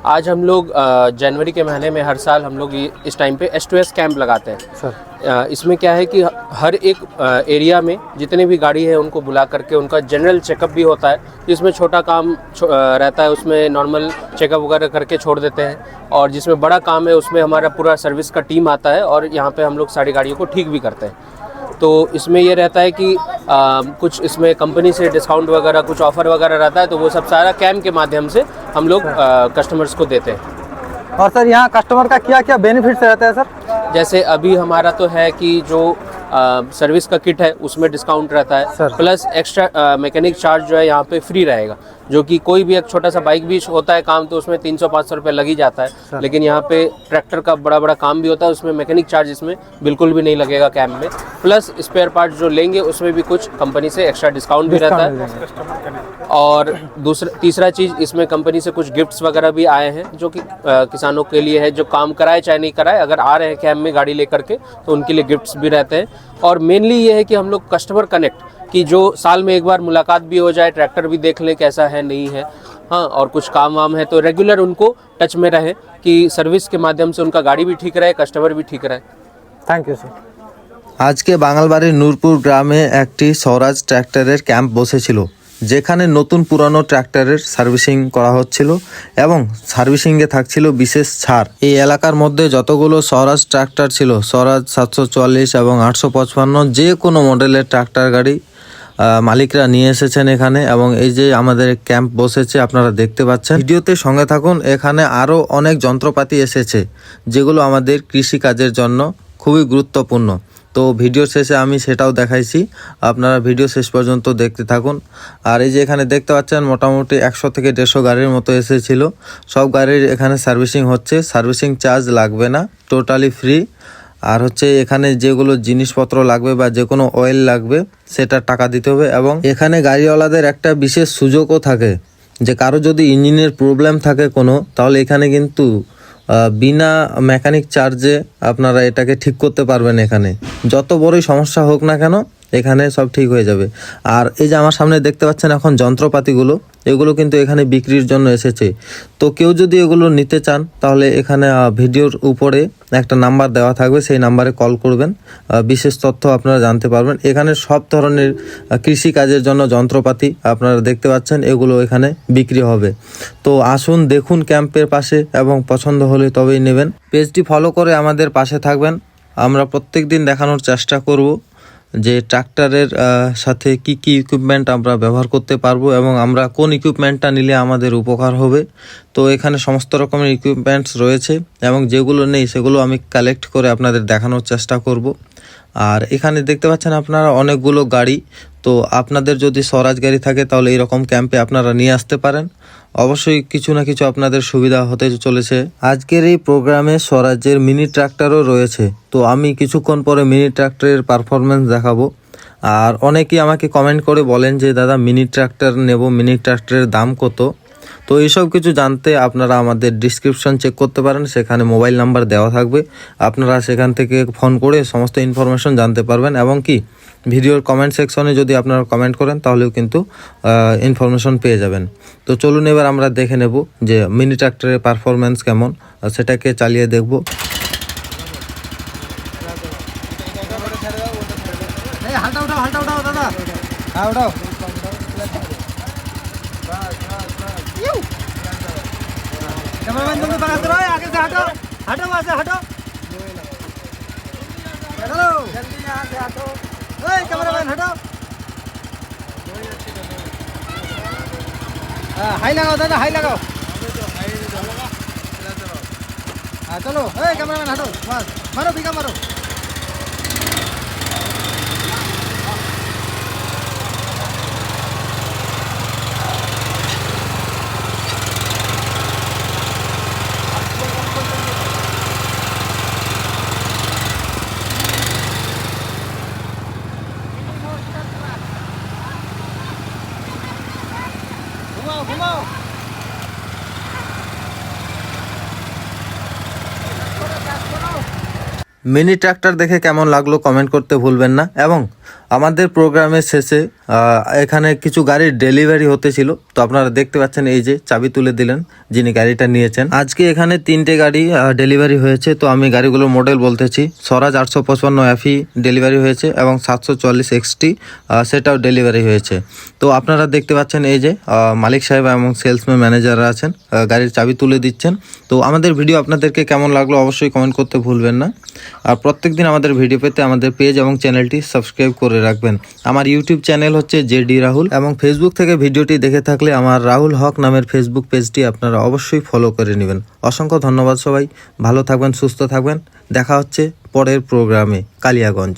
आज हम लोग जनवरी के महीने में हर साल हम लोग इस टाइम पे S2S कैंप लगाते हैं सर। इसमें क्या है कि हर एक एरिया में जितने भी गाड़ी है उनको बुला करके उनका जनरल चेकअप भी होता है, जिसमें छोटा काम रहता है उसमें नॉर्मल चेकअप वगैरह करके छोड़ देते हैं, और जिसमें बड़ा काम है उसमें हमारा पूरा सर्विस का टीम आता है और यहाँ पे हम लोग सारी गाड़ियों को ठीक भी करते हैं। तो इसमें ये रहता है कि कुछ इसमें कंपनी से डिस्काउंट वगैरह कुछ ऑफ़र वगैरह रहता है, तो वो सब सारा कैंप के माध्यम से हम लोग कस्टमर्स को देते हैं। और सर यहाँ कस्टमर का क्या क्या बेनिफिट्स रहता है सर? जैसे अभी हमारा तो है कि जो सर्विस का किट है उसमें डिस्काउंट रहता है, प्लस एक्स्ट्रा मैकेनिक चार्ज जो है यहाँ पे फ्री रहेगा, जो कि कोई भी एक छोटा सा बाइक भी होता है काम तो उसमें 300-500 रुपये लग ही जाता है, लेकिन यहाँ पे ट्रैक्टर का बड़ा बड़ा काम भी होता है, उसमें मैकेनिक चार्ज इसमें बिल्कुल भी नहीं लगेगा कैंप में। प्लस स्पेयर पार्ट जो लेंगे उसमें भी कुछ कंपनी से एक्स्ट्रा डिस्काउंट भी रहता है। और तीसरा चीज़, इसमें कंपनी से कुछ गिफ्ट्स वगैरह भी आए हैं जो कि किसानों के लिए है, जो काम कराए चाहे नहीं कराए, अगर आ रहे हैं कैंप में गाड़ी लेकर के तो उनके लिए गिफ्ट्स भी रहते हैं। और मेनली ये है कि हम लोग कस्टमर कनेक्ट कि जो साल में एक बार मुलाकात भी हो जाए, ट्रैक्टर भी देख लें कैसा है नहीं है, हाँ, और कुछ काम वाम है तो रेगुलर उनको टच में रहे कि सर्विस के माध्यम से उनका गाड़ी भी ठीक रहे, कस्टमर भी ठीक रहे। Thank you sir. আজকে বাঙালবাড়ির নূরপুর গ্রামে একটি স্বরাজ ট্র্যাক্টরের ক্যাম্প বসেছিল, যেখানে নতুন পুরানো ট্র্যাক্টরের সার্ভিসিং করা হচ্ছিল এবং সার্ভিসিংয়ে থাকছিল বিশেষ ছাড়। এই এলাকার মধ্যে যতগুলো স্বরাজ ট্র্যাক্টর ছিল, স্বরাজ 744 এবং 855, যে কোনো মডেলের ট্র্যাক্টর গাড়ি মালিকরা নিয়ে এসেছেন এখানে, এবং এই যে আমাদের ক্যাম্প বসেছে আপনারা দেখতে পাচ্ছেন। ভিডিওতে সঙ্গে থাকুন, এখানে আরও অনেক যন্ত্রপাতি এসেছে যেগুলো আমাদের কৃষিকাজের জন্য খুবই গুরুত্বপূর্ণ। তো ভিডিও শেষে আমি সেটাও দেখাইছি, আপনারা ভিডিও শেষ পর্যন্ত দেখতে থাকুন। আর এই যে এখানে দেখতে পাচ্ছেন মোটামুটি 100 থেকে 150 গাড়ির মতো এসেছিল। সব গাড়ির এখানে সার্ভিসিং হচ্ছে, সার্ভিসিং চার্জ লাগবে না, টোটালি ফ্রি। আর হচ্ছে এখানে যেগুলো জিনিসপত্র লাগবে বা যে কোনো অয়েল লাগবে সেটা টাকা দিতে হবে। এবং এখানে গাড়িওয়ালাদের একটা বিশেষ সুযোগও থাকে যে কারো যদি ইঞ্জিনের প্রবলেম থাকে কোনো, তাহলে এখানে কিন্তু বিনা মেকানিক চার্জে আপনারা এটাকে ঠিক করতে পারবেন। এখানে যত বড়ই সমস্যা হোক না কেন এখানে সব ঠিক হয়ে যাবে। আর এই যে আমার সামনে দেখতে পাচ্ছেন এখন যন্ত্রপাতিগুলো, এগুলো কিন্তু এখানে বিক্রির জন্য এসেছে। তো কেউ যদি এগুলো নিতে চান তাহলে এখানে ভিডিওর উপরে একটা নাম্বার দেওয়া থাকবে, সেই নাম্বারে কল করবেন, বিশেষ তথ্য আপনারা জানতে পারবেন। এখানে সব ধরনের কৃষি কাজের জন্য যন্ত্রপাতি আপনারা দেখতে পাচ্ছেন, এগুলো এখানে বিক্রি হবে। তো আসুন দেখুন ক্যাম্পের পাশে, এবং পছন্দ হলে তবেই নেবেন। পেজটি ফলো করে আমাদের পাশে থাকবেন। আমরা প্রত্যেক দিন দেখানোর চেষ্টা করব যে ট্রাক্টরের সাথে কি কি ইকুইপমেন্ট আমরা ব্যবহার করতে পারবো এবং আমরা কোন ইকুইপমেন্টটা নিলে আমাদের উপকার হবে। তো এখানে সমস্ত রকমের ইকুইপমেন্টস রয়েছে এবং যেগুলো নেই সেগুলো আমি কালেক্ট করে আপনাদের দেখানোর চেষ্টা করব। আর এখানে দেখতে পাচ্ছেন আপনারা অনেকগুলো গাড়ি, তো আপনাদের যদি স্বরাজ গাড়ি থাকে তাহলে এইরকম ক্যাম্পে আপনারা নিয়ে আসতে পারেন। অবশ্যই কিছু না কিছু আপনাদের সুবিধা হতে চলেছে। আজকের এই প্রোগ্রামে স্বরাজের মিনি ট্রাক্টরও রয়েছে, তো আমি কিছুক্ষণ পরে মিনি ট্রাক্টরের পারফরমেন্স দেখাবো। আর অনেকেই আমাকে কমেন্ট করে বলেন যে দাদা মিনি ট্রাক্টর নেব, মিনি ট্রাক্টরের দাম কত? তো এইসব কিছু জানতে আপনারা আমাদের ডিসক্রিপশন চেক করতে পারেন, সেখানে মোবাইল নাম্বার দেওয়া থাকবে, আপনারা সেখান থেকে ফোন করে সমস্ত ইনফরমেশন জানতে পারবেন। এবং কি ভিডিওর কমেন্ট সেকশনে যদি আপনারা কমেন্ট করেন তাহলেও কিন্তু ইনফরমেশন পেয়ে যাবেন। তো চলুন এবার আমরা দেখে নেব যে মিনি ট্রাক্টরের পারফরমেন্স কেমন, সেটাকে চালিয়ে দেখব। कैमरामैन जल्दी पकड़ करो, आगे से हटो, हटो वहाँ से हटो, चलो जल्दी यहाँ से हटो, कैमरामैन हटो, हाई लगाओ दादा, हाई लगाओ, हाँ चलो, कैमरामैन हटो, बस मारो बीघा मारो। মিনি ট্রাক্টর দেখে কেমন লাগলো কমেন্ট করতে ভুলবেন না, এবং আমাদের প্রোগ্রামের শেষে এখানে কিছু গাড়ির ডেলিভারি হতে ছিল, তো আপনারা দেখতে পাচ্ছেন এই যে চাবি তুলে দিলেন যিনি গাড়িটা নিয়েছেন। আজকে এখানে 3টে গাড়ি ডেলিভারি হয়েছে, তো আমি গাড়িগুলোর মডেল বলতেছি। স্বরাজ 855 FE ডেলিভারি হয়েছে এবং 744 XT সেটাও ডেলিভারি হয়েছে। তো আপনারা দেখতে পাচ্ছেন এই যে মালিক সাহেব এবং সেলসম্যান ম্যানেজাররা আছেন, গাড়ির চাবি তুলে দিচ্ছেন। তো আমাদের ভিডিও আপনাদেরকে কেমন লাগলো অবশ্যই কমেন্ট করতে ভুলবেন না। আর প্রত্যেকদিন আমাদের ভিডিও পেতে আমাদের পেজ এবং চ্যানেলটি সাবস্ক্রাইব করে রাখবেন। আমার ইউটিউব চ্যানেল হচ্ছে JD রাহুল, এবং ফেসবুক থেকে ভিডিওটি দেখে থাকলে আমার রাহুল হক নামের ফেসবুক পেজটি আপনারা অবশ্যই ফলো করে নেবেন। অসংখ্য ধন্যবাদ সবাই, ভালো থাকবেন, সুস্থ থাকবেন। দেখা হচ্ছে পরের প্রোগ্রামে কালিয়াগঞ্জ।